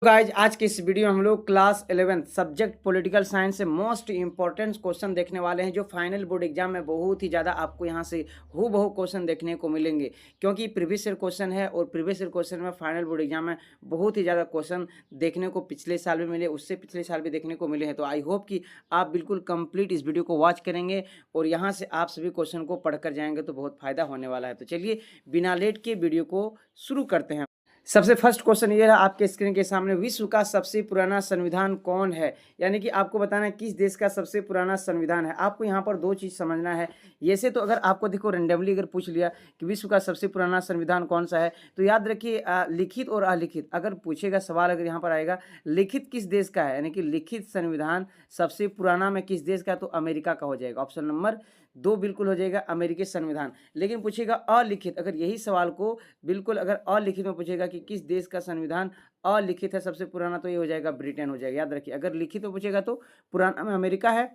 Guys आज की इस वीडियो में हम लोग क्लास 11 सब्जेक्ट पॉलिटिकल साइंस से मोस्ट इंपॉर्टेंट क्वेश्चन देखने वाले हैं जो फाइनल बोर्ड एग्जाम में बहुत ही ज़्यादा आपको यहाँ से हूबहू क्वेश्चन देखने को मिलेंगे क्योंकि प्रीवियस ईयर क्वेश्चन है और प्रीवियस ईयर क्वेश्चन में फाइनल बोर्ड एग्जाम में बहुत ही ज़्यादा क्वेश्चन देखने को पिछले साल भी मिले, उससे पिछले साल भी देखने को मिले हैं। तो आई होप कि आप बिल्कुल कंप्लीट इस वीडियो को वॉच करेंगे और यहाँ से आप सभी क्वेश्चन को पढ़कर जाएंगे तो बहुत फायदा होने वाला है। तो चलिए बिना लेट के वीडियो को शुरू करते हैं। सबसे फर्स्ट क्वेश्चन ये है आपके स्क्रीन के सामने, विश्व का सबसे पुराना संविधान कौन है? यानी कि आपको बताना है किस देश का सबसे पुराना संविधान है। आपको यहाँ पर दो चीज़ समझना है। जैसे तो अगर आपको देखो रेंडमली अगर पूछ लिया कि विश्व का सबसे पुराना संविधान कौन सा है, तो याद रखिए लिखित और अलिखित अगर पूछेगा सवाल, अगर यहाँ पर आएगा लिखित किस देश का है, यानी कि लिखित संविधान सबसे पुराना में किस देश का, तो अमेरिका का हो जाएगा। ऑप्शन नंबर 2 बिल्कुल हो जाएगा अमेरिकी संविधान। लेकिन पूछेगा अलिखित, अगर यही सवाल को बिल्कुल अगर अलिखित में पूछेगा कि किस देश का संविधान अलिखित है सबसे पुराना, तो ये हो जाएगा ब्रिटेन हो जाएगा। याद रखिए अगर लिखित में पूछेगा तो पुराना में अमेरिका है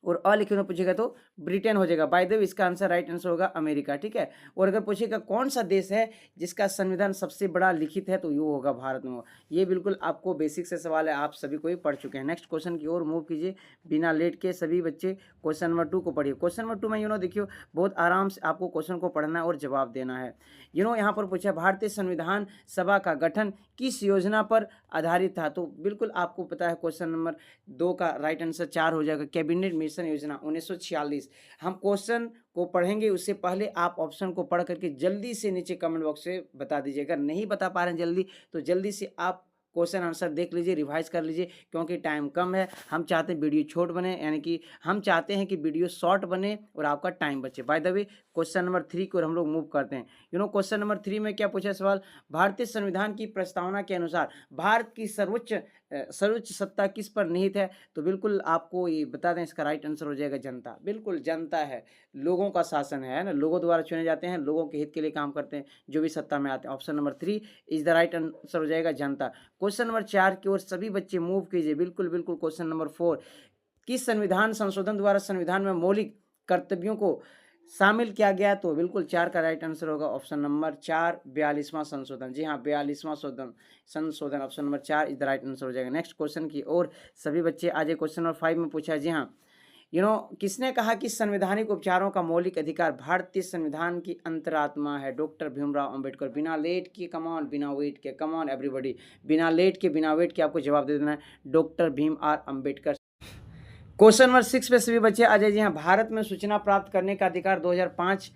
और अलिखित में पूछेगा तो ब्रिटेन हो जाएगा। बाय द वे इसका आंसर राइट आंसर होगा अमेरिका, ठीक है। और अगर पूछेगा कौन सा देश है जिसका संविधान सबसे बड़ा लिखित है, तो ये होगा भारत में। ये बिल्कुल आपको बेसिक से सवाल है, आप सभी को ही पढ़ चुके हैं। नेक्स्ट क्वेश्चन की ओर मूव कीजिए बिना लेट के। सभी बच्चे क्वेश्चन नंबर 2 को पढ़िए। क्वेश्चन नंबर 2 में देखियो बहुत आराम से आपको क्वेश्चन को पढ़ना है और जवाब देना है। यहाँ पर पूछा भारतीय संविधान सभा का गठन किस योजना पर आधारित था, तो बिल्कुल आपको पता है क्वेश्चन नंबर 2 का राइट आंसर 4 हो जाएगा, कैबिनेट मिशन योजना 1946। हम क्वेश्चन को पढ़ेंगे उससे पहले आप ऑप्शन को पढ़ करके जल्दी से नीचे कमेंट बॉक्स में बता दीजिए। अगर नहीं बता पा रहे हैं जल्दी, तो जल्दी से आप क्वेश्चन आंसर देख लीजिए, रिवाइज कर लीजिए, क्योंकि टाइम कम है। हम चाहते हैं वीडियो छोट बने, यानी कि हम चाहते हैं कि वीडियो शॉर्ट बने और आपका टाइम बचे। By the way question number 3 को हम लोग मूव करते हैं। क्वेश्चन नंबर 3 में क्या पूछा सवाल, भारतीय संविधान की प्रस्तावना के अनुसार भारत की सर्वोच्च सत्ता किस पर निहित है, तो बिल्कुल आपको ये बता दें इसका राइट आंसर हो जाएगा जनता। बिल्कुल जनता है, लोगों का शासन है ना, लोगों द्वारा चुने जाते हैं, लोगों के हित के लिए काम करते हैं जो भी सत्ता में आते हैं। Option number 3 is the right answer हो जाएगा जनता। क्वेश्चन नंबर 4 की ओर सभी बच्चे मूव कीजिए। बिल्कुल बिल्कुल क्वेश्चन नंबर 4, किस संविधान संशोधन द्वारा संविधान में मौलिक कर्तव्यों को शामिल किया गया, तो बिल्कुल 4 का राइट आंसर होगा ऑप्शन नंबर 4 42वां संशोधन। जी हाँ 42वां संशोधन option number 4 is the right answer हो जाएगा। नेक्स्ट क्वेश्चन की ओर सभी बच्चे आज क्वेश्चन नंबर 5 में पूछा, जी हाँ किसने कहा कि संवैधानिक उपचारों का मौलिक अधिकार भारतीय संविधान की अंतरात्मा है? डॉक्टर भीमराव अंबेडकर। बिना लेट के कमॉन, बिना वेट के कमॉन एवरीबॉडी, बिना लेट के बिना वेट के आपको जवाब दे देना है, doctor Bhim R Ambedkar. Question number 6 पे सभी बच्चे आ जाइए। भारत में सूचना प्राप्त करने का अधिकार 2005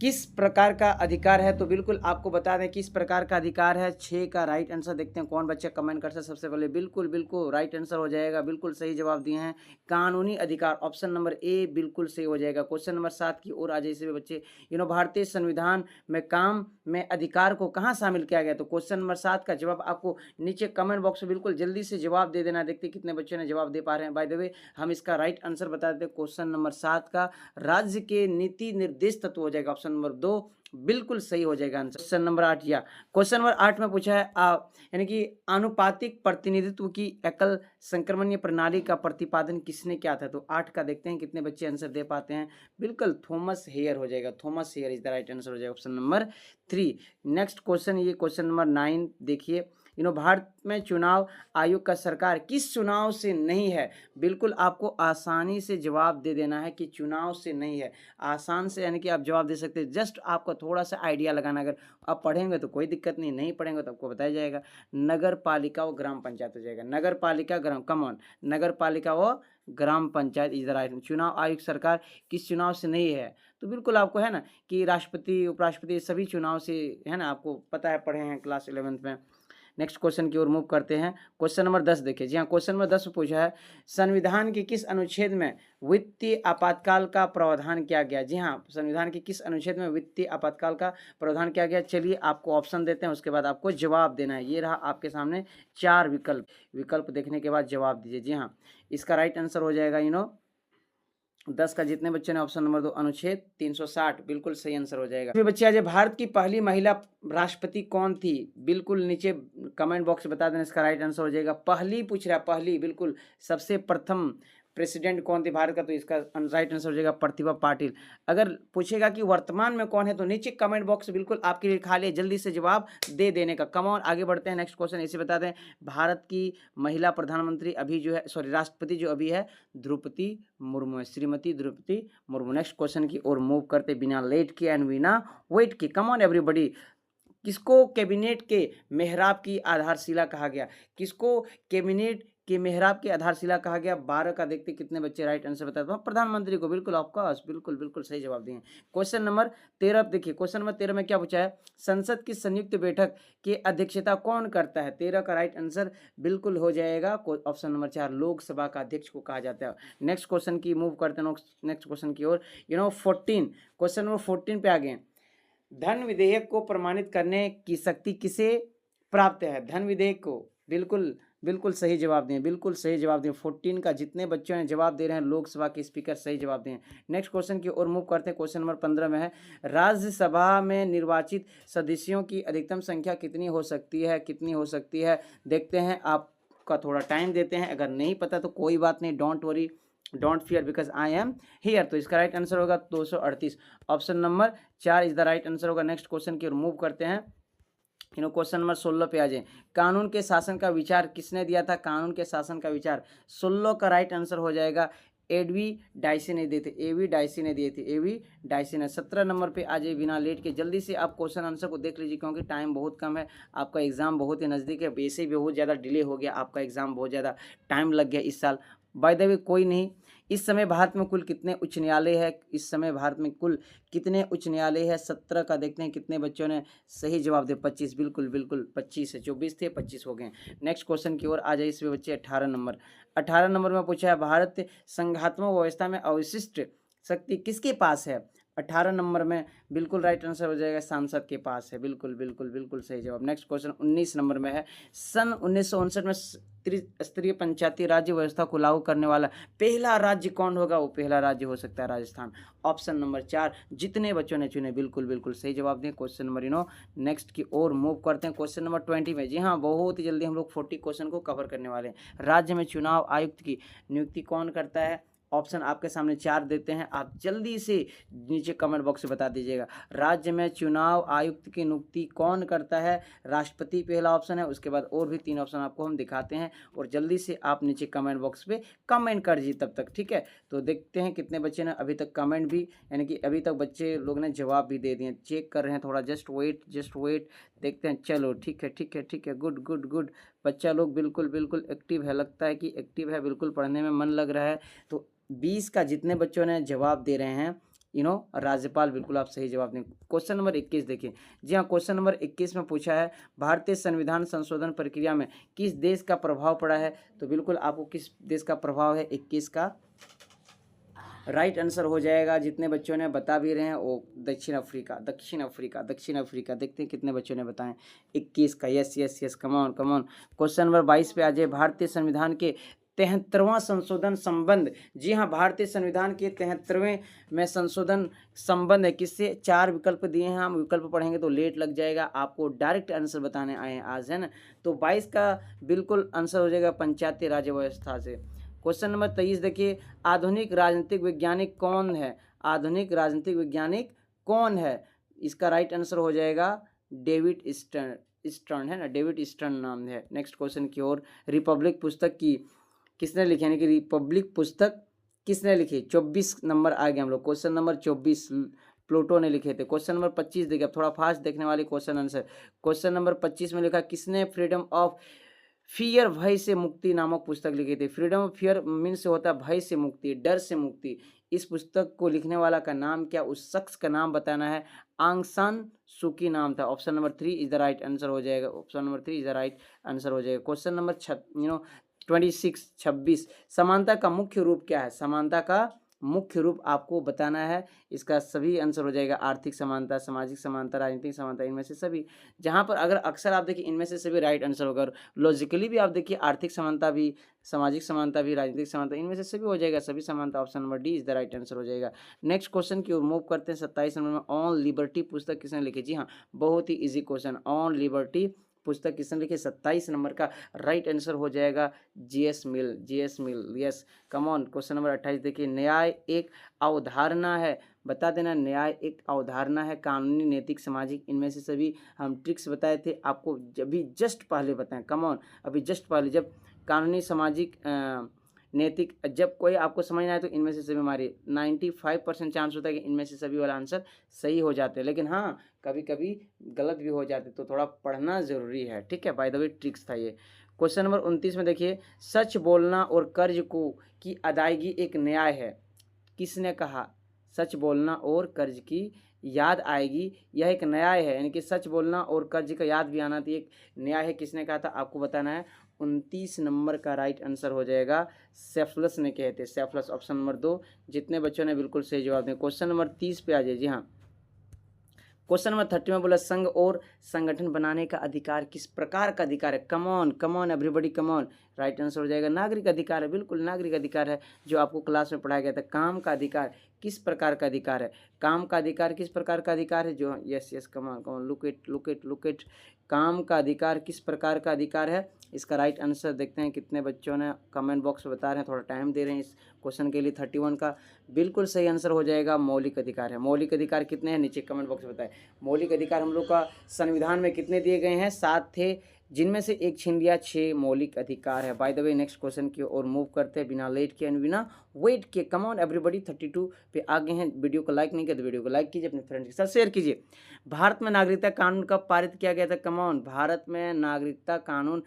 किस प्रकार का अधिकार है, तो बिल्कुल आपको बता दें किस प्रकार का अधिकार है। 6 का राइट आंसर देखते हैं कौन बच्चा कमेंट करता है सबसे पहले। बिल्कुल बिल्कुल राइट आंसर हो जाएगा, बिल्कुल सही जवाब दिए हैं, कानूनी अधिकार ऑप्शन नंबर ए बिल्कुल सही हो जाएगा। क्वेश्चन नंबर 7 की ओर आ जाइए सभी बच्चे। भारतीय संविधान में काम में अधिकार को कहाँ शामिल किया गया, तो क्वेश्चन नंबर 7 का जवाब आपको नीचे कमेंट बॉक्स में बिल्कुल जल्दी से जवाब दे देना। देखते कितने बच्चों ने जवाब दे पा रहे हैं। बाय द वे हम इसका राइट आंसर बता देते हैं, क्वेश्चन नंबर 7 का राज्य के नीति निर्देश तत्व हो जाएगा, ऑप्शन नंबर 2 बिल्कुल सही हो जाएगा आंसर। क्वेश्चन नंबर 8 या क्वेश्चन नंबर 8 में पूछा है यानी कि आनुपातिक प्रतिनिधित्व की एकल संक्रमणीय प्रणाली का प्रतिपादन किसने किया था, तो 8 का देखते हैं कितने बच्चे आंसर दे पाते हैं। बिल्कुल थॉमस हेयर हो जाएगा, Thomas here is the right answer हो जाएगा, ऑप्शन नंबर 3। नेक्स्ट क्वेश्चन ये क्वेश्चन नंबर 9 देखिए। भारत में चुनाव आयोग का सरकार किस चुनाव से नहीं है, बिल्कुल आपको आसानी से जवाब दे देना है कि चुनाव से नहीं है। आसान से यानी कि आप जवाब दे सकते हैं, जस्ट आपको थोड़ा सा आइडिया लगाना। अगर आप पढ़ेंगे तो कोई दिक्कत नहीं, नहीं पढ़ेंगे तो आपको बताया जाएगा। नगर पालिका व ग्राम पंचायत हो जाएगा, नगर पालिका ग्राम, कमॉन, नगर पालिका व ग्राम पंचायत इज द राइट। चुनाव आयोग सरकार किस चुनाव से नहीं है, तो बिल्कुल आपको है ना कि राष्ट्रपति उपराष्ट्रपति सभी चुनाव से है ना, आपको पता है, पढ़े हैं क्लास 11th में। नेक्स्ट क्वेश्चन की ओर मूव करते हैं। क्वेश्चन नंबर 10 देखिए। जी हाँ क्वेश्चन नंबर 10 में पूछा है संविधान के किस अनुच्छेद में वित्तीय आपातकाल का प्रावधान किया गया। जी हाँ संविधान के किस अनुच्छेद में वित्तीय आपातकाल का प्रावधान किया गया। चलिए आपको ऑप्शन देते हैं, उसके बाद आपको जवाब देना है। ये रहा आपके सामने 4 विकल्प देखने के बाद जवाब दीजिए। जी हाँ इसका राइट आंसर हो जाएगा 10 का जितने बच्चों ने ऑप्शन नंबर 2 अनुच्छेद 360 बिल्कुल सही आंसर हो जाएगा। बच्चे आज भारत की पहली महिला राष्ट्रपति कौन थी, बिल्कुल नीचे कमेंट बॉक्स बता देना, इसका राइट आंसर हो जाएगा। पहली पूछ रहा है, पहली, बिल्कुल सबसे प्रथम प्रेसिडेंट कौन थे भारत का, तो इसका राइट आंसर हो जाएगा प्रतिभा पाटिल। अगर पूछेगा कि वर्तमान में कौन है, तो नीचे कमेंट बॉक्स बिल्कुल आपके लिए खाली है, जल्दी से जवाब दे देने का। कम ऑन, आगे बढ़ते हैं। नेक्स्ट क्वेश्चन इसे बता दें, भारत की महिला प्रधानमंत्री अभी जो है, सॉरी राष्ट्रपति जो अभी है, द्रौपदी मुर्मू है, श्रीमती द्रौपदी मुर्मू। नेक्स्ट क्वेश्चन की ओर मूव करते बिना लेट किए एंड बिना वेट किए। कम ऑन एवरीबॉडी, किसको कैबिनेट के मेहराब की आधारशिला कहा गया? किसको कैबिनेट के मेहराब की आधारशिला कहा गया? 12 का देखते कितने बच्चे राइट आंसर बताते हैं? प्रधानमंत्री को, बिल्कुल ऑफकोर्स, बिल्कुल बिल्कुल सही जवाब दिए। क्वेश्चन नंबर 13 देखिए, क्वेश्चन नंबर 13 में क्या पूछा है? संसद की संयुक्त बैठक की अध्यक्षता कौन करता है? 13 का राइट आंसर बिल्कुल हो जाएगा ऑप्शन नंबर 4, लोकसभा का अध्यक्ष को कहा जाता है। नेक्स्ट क्वेश्चन की मूव करते हैं नेक्स्ट क्वेश्चन की ओर। 14, क्वेश्चन नंबर 14 पे आ गए। धन विधेयक को प्रमाणित करने की शक्ति किसे प्राप्त है? धन विधेयक को, बिल्कुल बिल्कुल सही जवाब दें, बिल्कुल सही जवाब दें। 14 का जितने बच्चों ने जवाब दे रहे हैं, लोकसभा के स्पीकर सही जवाब दें। नेक्स्ट क्वेश्चन की ओर मूव करते हैं। क्वेश्चन नंबर 15 में है, राज्यसभा में निर्वाचित सदस्यों की अधिकतम संख्या कितनी हो सकती है? कितनी हो सकती है देखते हैं, आपका थोड़ा टाइम देते हैं। अगर नहीं पता तो कोई बात नहीं, don't worry, don't fear, because I am here. तो इसका राइट आंसर होगा 238, option number 4 is the right answer होगा। नेक्स्ट क्वेश्चन की ओर मूव करते हैं। क्वेश्चन नंबर 16 पे आ जाए। कानून के शासन का विचार किसने दिया था? कानून के शासन का विचार 16 का राइट आंसर हो जाएगा एवी डाइसी ने दिए थे, एवी डाइसी ने दिए थे, एवी डाइसी ने। 17 नंबर पे आ जाए बिना लेट के, जल्दी से आप क्वेश्चन आंसर को देख लीजिए, क्योंकि टाइम बहुत कम है, आपका एग्जाम बहुत ही नज़दीक है, वैसे भी बहुत ज़्यादा डिले हो गया, आपका एग्जाम बहुत ज़्यादा टाइम लग गया इस साल। बाय द वे कोई नहीं, इस समय भारत में कुल कितने उच्च न्यायालय है? इस समय भारत में कुल कितने उच्च न्यायालय है? 17 का देखते हैं कितने बच्चों ने सही जवाब दिया। 25, बिल्कुल बिल्कुल 25 है, 24 थे 25 हो गए। नेक्स्ट क्वेश्चन की ओर आ जाए इसमें बच्चे। 18 नंबर में पूछा है, भारत संघात्मक व्यवस्था में अवशिष्ट शक्ति किसके पास है? 18 नंबर में बिल्कुल राइट आंसर हो जाएगा सांसद के पास है, बिल्कुल बिल्कुल बिल्कुल सही जवाब। नेक्स्ट क्वेश्चन 19 नंबर में है, सन 1959 में त्रिस्तरीय पंचायती राज्य व्यवस्था को लागू करने वाला पहला राज्य कौन होगा? वो पहला राज्य हो सकता है राजस्थान, ऑप्शन नंबर 4। जितने बच्चों ने चुने बिल्कुल बिल्कुल सही जवाब दें। क्वेश्चन नंबर नेक्स्ट की ओर मूव करते हैं। क्वेश्चन नंबर 20 में, जी हाँ, बहुत ही जल्दी हम लोग 40 क्वेश्चन को कवर करने वाले हैं। राज्य में चुनाव आयुक्त की नियुक्ति कौन करता है? ऑप्शन आपके सामने 4 देते हैं, आप जल्दी से नीचे कमेंट बॉक्स में बता दीजिएगा। राज्य में चुनाव आयुक्त की नियुक्ति कौन करता है? राष्ट्रपति पहला ऑप्शन है, उसके बाद और भी 3 ऑप्शन आपको हम दिखाते हैं, और जल्दी से आप नीचे कमेंट बॉक्स पे कमेंट कर दीजिए तब तक, ठीक है। तो देखते हैं कितने बच्चे ने अभी तक कमेंट भी, यानी कि अभी तक बच्चे लोग ने जवाब भी दे दिए, चेक कर रहे हैं थोड़ा, जस्ट वेट देखते हैं। चलो ठीक है ठीक है ठीक है, गुड गुड गुड, बच्चा लोग बिल्कुल बिल्कुल एक्टिव है, लगता है कि एक्टिव है, बिल्कुल पढ़ने में मन लग रहा है। तो 20 का जितने बच्चों ने जवाब दे रहे हैं, राज्यपाल, बिल्कुल आप सही जवाब दें। क्वेश्चन नंबर 21 देखिए, जी हाँ, क्वेश्चन नंबर 21 में पूछा है, भारतीय संविधान संशोधन प्रक्रिया में किस देश का प्रभाव पड़ा है? तो बिल्कुल आपको किस देश का प्रभाव है? 21 का राइट आंसर हो जाएगा, जितने बच्चों ने बता भी रहे हैं वो दक्षिण अफ्रीका। देखते हैं कितने बच्चों ने बताएं। 21 का, yes yes yes, come on come on. Question number 22 पे आ जाए, भारतीय संविधान के 73वां संशोधन संबंध, जी हाँ, भारतीय संविधान के 73वें में संशोधन संबंध है किससे? 4 विकल्प दिए हैं, हम विकल्प पढ़ेंगे तो लेट लग जाएगा, आपको डायरेक्ट आंसर बताने आए हैं आज, है ना। तो 22 का बिल्कुल आंसर हो जाएगा पंचायती राज व्यवस्था से। क्वेश्चन नंबर 23 देखिए, आधुनिक राजनीतिक वैज्ञानिक कौन है? आधुनिक राजनीतिक वैज्ञानिक कौन है? इसका राइट आंसर हो जाएगा डेविड स्टर्न है ना, डेविड स्टर्न नाम है। नेक्स्ट क्वेश्चन की ओर, रिपब्लिक पुस्तक की किसने लिखी, यानी कि रिपब्लिक पुस्तक किसने लिखी? 24 नंबर आ गया हम लोग, क्वेश्चन नंबर 24 प्लूटो ने लिखे थे। क्वेश्चन नंबर 25 देखिए, अब थोड़ा फास्ट देखने वाले क्वेश्चन आंसर। क्वेश्चन नंबर 25 में लिखा, किसने फ्रीडम ऑफ फियर, भय से मुक्ति नामक पुस्तक लिखी थी? फ्रीडम ऑफ फियर मीन्स होता है भय से मुक्ति, डर से मुक्ति। इस पुस्तक को लिखने वाला का नाम क्या? उस शख्स का नाम बताना है। आंग सान सूकी नाम था। Option number 3 is the right answer हो जाएगा, option number 3 is the right answer हो जाएगा। क्वेश्चन नंबर 26, समानता का मुख्य रूप क्या है? समानता का मुख्य रूप आपको बताना है, इसका सभी आंसर हो जाएगा। आर्थिक समानता, सामाजिक समानता, राजनीतिक समानता, इनमें से सभी। जहां पर अगर अक्सर आप देखिए इनमें से सभी राइट आंसर होगा, और लॉजिकली भी आप देखिए आर्थिक समानता भी, सामाजिक समानता भी, राजनीतिक समानता, इनमें से सभी हो जाएगा, सभी समानता। Option number D is the right answer हो जाएगा। नेक्स्ट क्वेश्चन की ओर मूव करते हैं। 27 नंबर में, ऑन लिबर्टी पुस्तक किसने लिखी? जी हाँ, बहुत ही इजी क्वेश्चन, ऑन लिबर्टी पुस्तक किसने लिखी? 27 नंबर का राइट आंसर हो जाएगा GS mill, GS mill, yes. Come on, question number 28 देखिए, न्याय एक अवधारणा है, बता देना। न्याय एक अवधारणा है, कानूनी, नैतिक, सामाजिक, इनमें से सभी हम ट्रिक्स बताए थे आपको, अभी जस्ट पहले बताएं। कम ऑन, अभी जस्ट पहले जब कानूनी, सामाजिक, नैतिक, जब कोई आपको समझ ना आए तो इनमें से सभी हमारी 95% चांस होता है कि इनमें से सभी वाला आंसर सही हो जाते हैं, लेकिन हाँ कभी कभी गलत भी हो जाते, तो थोड़ा पढ़ना ज़रूरी है, ठीक है। बाय द वे ट्रिक्स था ये। क्वेश्चन नंबर 29 में देखिए, सच बोलना और कर्ज को की अदायगी एक न्याय है, किसने कहा? सच बोलना और कर्ज की याद आएगी, यह एक न्याय है, यानी कि सच बोलना और कर्ज का याद भी आना तो एक न्याय है, किसने कहा था आपको बताना है। 29 नंबर का राइट आंसर हो जाएगा सेफलस ने कहे थे, सेफलस, ऑप्शन नंबर 2। जितने बच्चों ने बिल्कुल सही जवाब दिया। क्वेश्चन नंबर 30 पे आ जाइए। जी हाँ, क्वेश्चन नंबर 30 में बोला, संघ और संगठन बनाने का अधिकार किस प्रकार का अधिकार है? Come on everybody, come on. Right answer हो जाएगा नागरिक अधिकार है, बिल्कुल नागरिक अधिकार है, जो आपको क्लास में पढ़ाया गया था। काम का अधिकार किस प्रकार का अधिकार है? काम का अधिकार किस प्रकार का अधिकार है? जो yes, come on, look it, काम का अधिकार किस प्रकार का अधिकार है? इसका राइट आंसर देखते हैं कितने बच्चों ने कमेंट बॉक्स में बता रहे हैं, थोड़ा टाइम दे रहे हैं इस क्वेश्चन के लिए। 31 का बिल्कुल सही आंसर हो जाएगा मौलिक अधिकार है। मौलिक अधिकार कितने हैं नीचे कमेंट बॉक्स में बताएं। मौलिक अधिकार हम लोग का संविधान में कितने दिए गए हैं? 7 थे, जिनमें से एक छीन लिया, 6 मौलिक अधिकार है। By the way next question की ओर मूव करते हैं बिना लेट के एंड बिना वेट के। कम ऑन एवरीबॉडी, 32 पे आ गए हैं। वीडियो को लाइक नहीं किया तो वीडियो को लाइक कीजिए, अपने फ्रेंड्स के साथ शेयर कीजिए। भारत में नागरिकता कानून कब पारित किया गया था? कम ऑन, भारत में नागरिकता कानून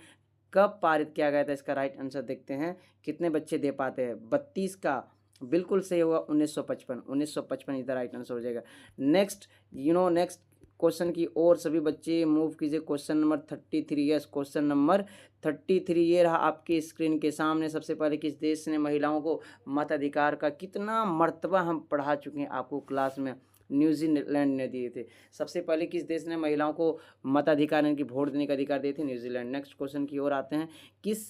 कब पारित किया गया था? इसका राइट आंसर देखते हैं कितने बच्चे दे पाते हैं। 32 का बिल्कुल सही होगा 1955, 1955 इधर राइट आंसर हो जाएगा। नेक्स्ट नेक्स्ट क्वेश्चन की ओर सभी बच्चे मूव कीजिए। Question number 33, yes question number 33 ये रहा आपके स्क्रीन के सामने। सबसे पहले किस देश ने महिलाओं को मताधिकार का कितना मर्तबा हम पढ़ा चुके हैं आपको क्लास में, न्यूजीलैंड ने दिए थे। सबसे पहले किस देश ने महिलाओं को मताधिकार यानी कि वोट देने का अधिकार दिए थे? न्यूजीलैंड। नेक्स्ट क्वेश्चन की ओर आते हैं, किस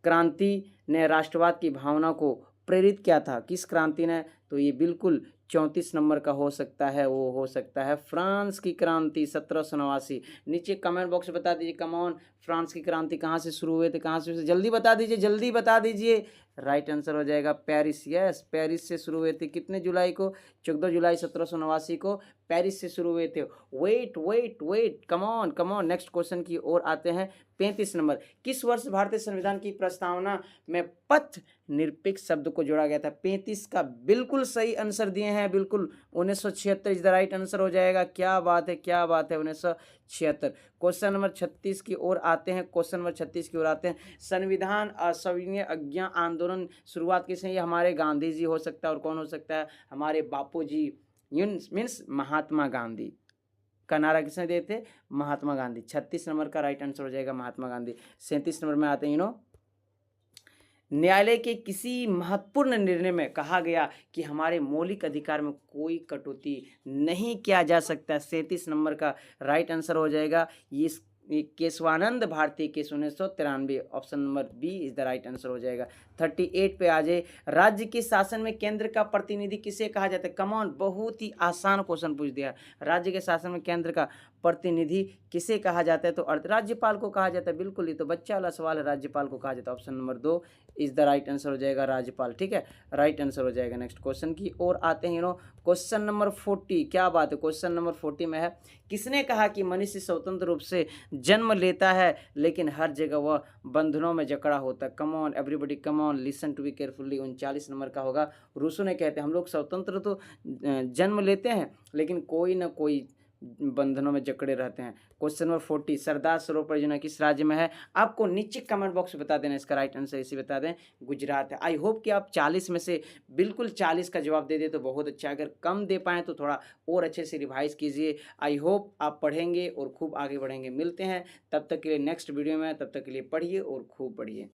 क्रांति ने राष्ट्रवाद की भावना को प्रेरित किया था? किस क्रांति ने? तो ये बिल्कुल 34 नंबर का हो सकता है, वो हो सकता है फ्रांस की क्रांति 1789। नीचे कमेंट बॉक्स में बता दीजिए, कम ऑन, फ्रांस की क्रांति कहाँ से शुरू हुए थे, कहाँ से? जल्दी बता दीजिए, जल्दी बता दीजिए। राइट आंसर हो जाएगा पेरिस, यस पेरिस से शुरू हुए थे। कितने जुलाई को? 14 जुलाई 1789 को पेरिस से शुरू हुए थे। Wait, come on. Next question की ओर आते हैं। 35 नंबर, किस वर्ष भारतीय संविधान की प्रस्तावना में पथ निरपेक्ष शब्द को जोड़ा गया था? 35 का बिल्कुल सही आंसर दिए हैं, बिल्कुल 1976 इज द राइट आंसर हो जाएगा। क्या बात है, क्या बात है, 1976। क्वेश्चन नंबर 36 की ओर आते हैं। क्वेश्चन नंबर 36 की ओर आते हैं, संविधान असविनय अज्ञा आंदोलन शुरुआत किसने? ये हमारे गांधी जी हो सकता है, और कौन हो सकता है? हमारे बापू जी, मीन्स महात्मा गांधी का नारा किसने दिए थे? महात्मा गांधी। 36 नंबर का राइट आंसर हो जाएगा महात्मा गांधी। 37 नंबर में आते हैं न्यायालय के किसी महत्वपूर्ण निर्णय में कहा गया कि हमारे मौलिक अधिकार में कोई कटौती नहीं किया जा सकता। 37 नंबर का राइट आंसर हो जाएगा ये Kesavananda Bharati case 1993, option number B is the right answer हो जाएगा। 38 पे आ जाए, राज्य के शासन में केंद्र का प्रतिनिधि किसे कहा जाता है? कम ऑन, बहुत ही आसान क्वेश्चन पूछ दिया। राज्य के शासन में केंद्र का प्रतिनिधि किसे कहा जाता है? तो राज्यपाल को कहा जाता है, बिल्कुल, ये तो बच्चा वाला सवाल है, राज्यपाल को कहा जाता है। Option number 2 is the right answer हो जाएगा राज्यपाल, ठीक है, राइट आंसर हो जाएगा। नेक्स्ट क्वेश्चन की ओर आते हैं क्वेश्चन नंबर 40। क्या बात है, क्वेश्चन नंबर 40 में है, किसने कहा कि मनुष्य स्वतंत्र रूप से जन्म लेता है लेकिन हर जगह वह बंधनों में जकड़ा होता है? Come on everybody, come on, listen to be carefully. 39 number का होगा। रूसो ने कहते हैं हम लोग स्वतंत्र तो जन्म लेते हैं लेकिन कोई ना कोई बंधनों में जकड़े रहते हैं। क्वेश्चन नंबर 40, सरदार सरोवर परियोजना किस राज्य में है? आपको नीचे कमेंट बॉक्स में बता देना, इसका राइट आंसर इसी बता दें, गुजरात है। आई होप कि आप 40 में से बिल्कुल 40 का जवाब दे दे तो बहुत अच्छा, अगर कम दे पाएँ तो थोड़ा और अच्छे से रिवाइज कीजिए। आई होप आप पढ़ेंगे और खूब आगे बढ़ेंगे। मिलते हैं तब तक के लिए नेक्स्ट वीडियो में, तब तक के लिए पढ़िए और खूब पढ़िए।